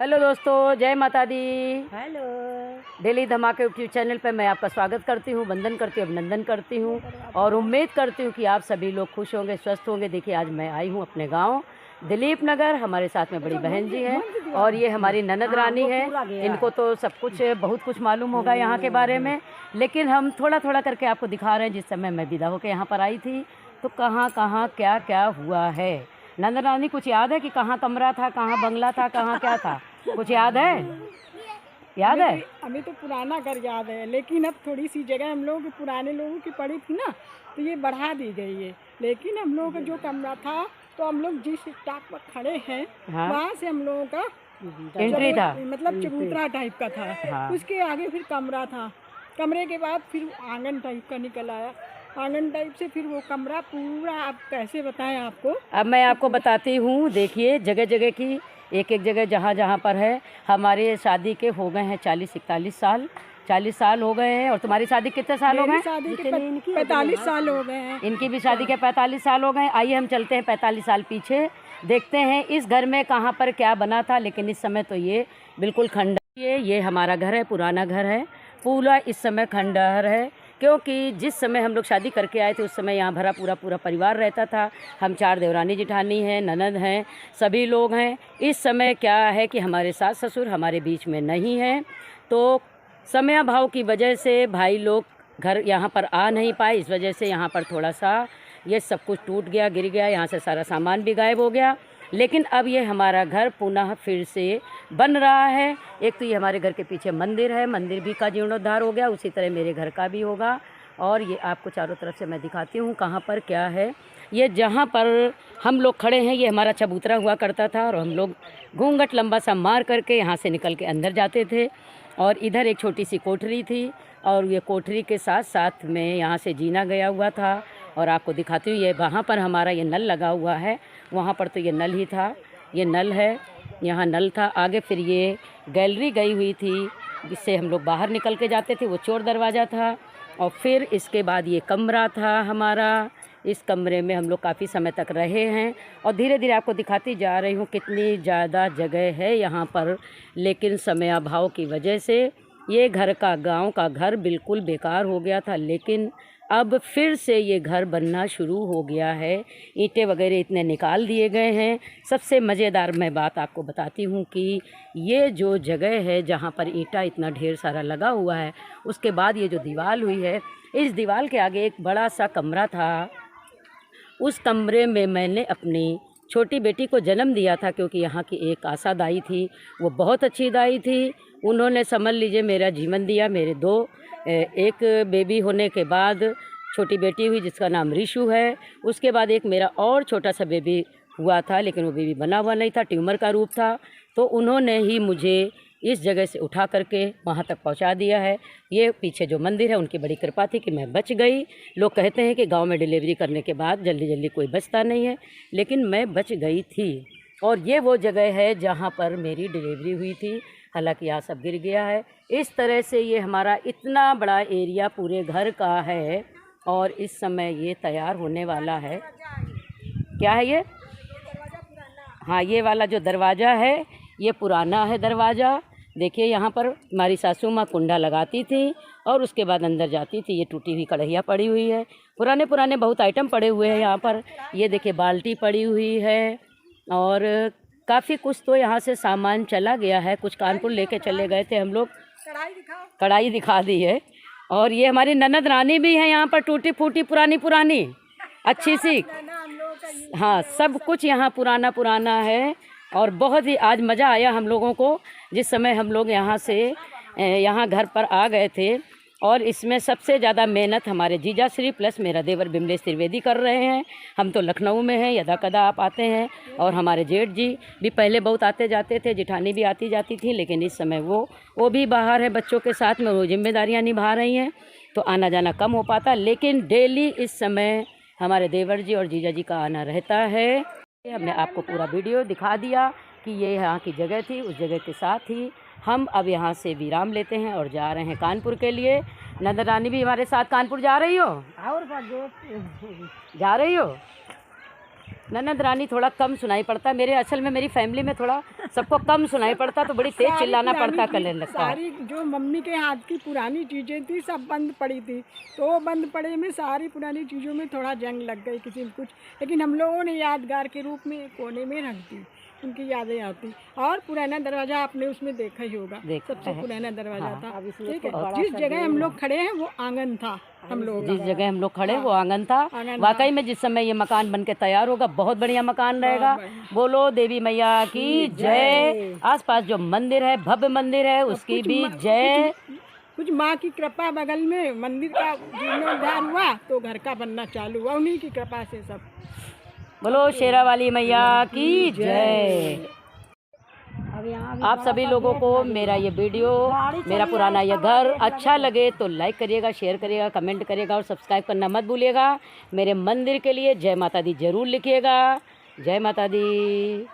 Hello दोस्तों, जय माता दी। हेलो। डेली धमाके यूट्यूब चैनल पर मैं आपका स्वागत करती हूँ, वंदन करती हूँ, अभिनंदन करती हूँ और उम्मीद करती हूँ कि आप सभी लोग खुश होंगे, स्वस्थ होंगे। देखिए, आज मैं आई हूँ अपने गांव दिलीप नगर। हमारे साथ में बड़ी बहन जी हैं और ये हमारी ननद रानी है। इनको तो सब कुछ बहुत कुछ मालूम होगा यहाँ के बारे में, लेकिन हम थोड़ा थोड़ा करके आपको दिखा रहे हैं। जिस समय मैं विदा होकर यहाँ पर आई थी तो कहाँ कहाँ क्या क्या हुआ है। नंद रानी, कुछ याद है कि कहाँ कमरा था, कहाँ बंगला था, कहाँ क्या था? कुछ याद है? याद है? हमें तो पुराना घर याद है, लेकिन अब थोड़ी सी जगह हम लोग पुराने लोगों की पड़ी थी ना, तो ये बढ़ा दी गई है। लेकिन हम लोगों का जो कमरा था, तो हम लोग जिस स्टॉप पर खड़े हैं, हाँ? वहाँ से हम लोगों का एंट्री था, मतलब चबूतरा टाइप का था। हाँ। उसके आगे फिर कमरा था, कमरे के बाद फिर आंगन टाइप का निकल आया, आंगन टाइप से फिर वो कमरा पूरा। अब कैसे बताएं आपको? अब मैं आपको बताती हूँ। देखिए, जगह जगह की एक एक जगह जहाँ जहाँ पर है। हमारे शादी के हो गए हैं 40-41 साल, 40 साल हो गए हैं। और तुम्हारी शादी कितने साल हो गए? शादी के 45 साल हो गए हैं। इनकी भी शादी के 45 साल हो गए। आइए हम चलते हैं 45 साल पीछे, देखते हैं इस घर में कहाँ पर क्या बना था। लेकिन इस समय तो ये बिल्कुल खंडहर। ये हमारा घर है, पुराना घर है, पूरा इस समय खंडहर है। क्योंकि जिस समय हम लोग शादी करके आए थे उस समय यहाँ भरा पूरा परिवार रहता था। हम 4 देवरानी जिठानी हैं, ननद हैं, सभी लोग हैं। इस समय क्या है कि हमारे सास ससुर हमारे बीच में नहीं हैं, तो समयाभाव की वजह से भाई लोग घर यहाँ पर आ नहीं पाए। इस वजह से यहाँ पर थोड़ा सा ये सब कुछ टूट गया, गिर गया, यहाँ से सारा सामान भी गायब हो गया। लेकिन अब ये हमारा घर पुनः फिर से बन रहा है। एक तो ये हमारे घर के पीछे मंदिर है, मंदिर भी का जीर्णोद्धार हो गया, उसी तरह मेरे घर का भी होगा। और ये आपको चारों तरफ से मैं दिखाती हूँ कहाँ पर क्या है। ये जहाँ पर हम लोग खड़े हैं ये हमारा चबूतरा हुआ करता था और हम लोग घूंघट लंबा सा मार करके यहाँ से निकल के अंदर जाते थे। और इधर एक छोटी सी कोठरी थी और ये कोठरी के साथ साथ में यहाँ से जीना गया हुआ था। और आपको दिखाती हूँ, ये वहाँ पर हमारा ये नल लगा हुआ है, वहाँ पर तो ये नल ही था, ये नल है, यहाँ नल था। आगे फिर ये गैलरी गई हुई थी जिससे हम लोग बाहर निकल के जाते थे, वो चोर दरवाज़ा था। और फिर इसके बाद ये कमरा था हमारा। इस कमरे में हम लोग काफ़ी समय तक रहे हैं और धीरे धीरे आपको दिखाती जा रही हूँ कितनी ज़्यादा जगह है यहाँ पर। लेकिन समयाभाव की वजह से ये घर का, गांव का घर बिल्कुल बेकार हो गया था। लेकिन अब फिर से ये घर बनना शुरू हो गया है। ईंटें वगैरह इतने निकाल दिए गए हैं। सबसे मज़ेदार मैं बात आपको बताती हूँ कि ये जो जगह है जहाँ पर ईंटा इतना ढेर सारा लगा हुआ है, उसके बाद ये जो दीवार हुई है, इस दीवार के आगे एक बड़ा सा कमरा था। उस कमरे में मैंने अपनी छोटी बेटी को जन्म दिया था, क्योंकि यहाँ की एक आशा दाई थी, वो बहुत अच्छी दाई थी। उन्होंने समझ लीजिए मेरा जीवन दिया। मेरे 2 एक बेबी होने के बाद छोटी बेटी हुई जिसका नाम रिशु है। उसके बाद एक मेरा और छोटा सा बेबी हुआ था, लेकिन वो बेबी बना हुआ नहीं था, ट्यूमर का रूप था। तो उन्होंने ही मुझे इस जगह से उठा करके वहाँ तक पहुँचा दिया है। ये पीछे जो मंदिर है, उनकी बड़ी कृपा थी कि मैं बच गई। लोग कहते हैं कि गांव में डिलीवरी करने के बाद जल्दी जल्दी कोई बचता नहीं है, लेकिन मैं बच गई थी। और ये वो जगह है जहाँ पर मेरी डिलीवरी हुई थी। हालांकि यहाँ सब गिर गया है। इस तरह से ये हमारा इतना बड़ा एरिया पूरे घर का है और इस समय ये तैयार होने वाला है। क्या है ये? हाँ, ये वाला जो दरवाज़ा है ये पुराना है दरवाज़ा। देखिए, यहाँ पर हमारी सासू माँ कुंडा लगाती थी और उसके बाद अंदर जाती थी। ये टूटी हुई कढ़ैया पड़ी हुई है, पुराने बहुत आइटम पड़े हुए हैं यहाँ पर। ये देखिए बाल्टी पड़ी हुई है और काफ़ी कुछ तो यहाँ से सामान चला गया है। कुछ कानपुर लेके चले गए थे हम लोग। कढ़ाई दिखा दी है। और ये हमारी ननद रानी भी है यहाँ पर, टूटी फूटी पुरानी अच्छी सी। हाँ, सब कुछ यहाँ पुराना है। और बहुत ही आज मज़ा आया हम लोगों को जिस समय हम लोग यहाँ से यहाँ घर पर आ गए थे। और इसमें सबसे ज़्यादा मेहनत हमारे जीजा श्री प्लस मेरा देवर बिमलेश त्रिवेदी कर रहे हैं। हम तो लखनऊ में हैं, यदा कदा आप आते हैं। और हमारे जेठ जी भी पहले बहुत आते जाते थे, जिठानी भी आती जाती थी, लेकिन इस समय वो भी बाहर है बच्चों के साथ में, वो जिम्मेदारियाँ निभा रही हैं, तो आना जाना कम हो पाता। लेकिन डेली इस समय हमारे देवर जी और जीजा जी का आना रहता है। हमने आपको पूरा वीडियो दिखा दिया कि ये यहाँ की जगह थी। उस जगह के साथ ही हम अब यहाँ से विराम लेते हैं और जा रहे हैं कानपुर के लिए। नंद रानी भी हमारे साथ कानपुर जा रही हो? और जा रही हो? ननद रानी थोड़ा कम सुनाई पड़ता है। मेरे असल में मेरी फैमिली में थोड़ा सबको कम सुनाई पड़ता तो बड़ी तेज सारी चिल्लाना पुरानी पड़ता चीज़- करने लगता। सारी जो मम्मी के हाथ की पुरानी चीज़ें थी सब बंद पड़ी थी, तो वो बंद पड़े में सारी पुरानी चीज़ों में थोड़ा जंग लग गई किसी में कुछ, लेकिन हम लोगों ने यादगार के रूप में कोने में रख दी, उनकी यादें आती। और पुराना दरवाज़ा आपने उसमें देखा ही होगा, देखा सबसे है। पुराना दरवाज़ा हाँ। था, ठीक है। जिस जगह हम लोग खड़े हैं वो आंगन था हम लोग, जिस जगह हम लोग खड़े वो आंगन था। आंगन वाकई में जिस समय ये मकान बन के तैयार होगा बहुत बढ़िया मकान रहेगा। बोलो देवी मैया की जय। आसपास जो मंदिर है, भव्य मंदिर है, उसकी भी जय। कुछ माँ की कृपा, बगल में मंदिर का जीर्णोद्धार हुआ तो घर का बनना चालू हुआ, उन्हीं की कृपा से सब। बोलो शेरा वाली मैया की जय। आप सभी लोगों को मेरा ये वीडियो, मेरा पुराना ये घर अच्छा लगे तो लाइक करिएगा, शेयर करिएगा, कमेंट करिएगा और सब्सक्राइब करना मत भूलिएगा। मेरे मंदिर के लिए जय माता दी जरूर लिखिएगा। जय माता दी।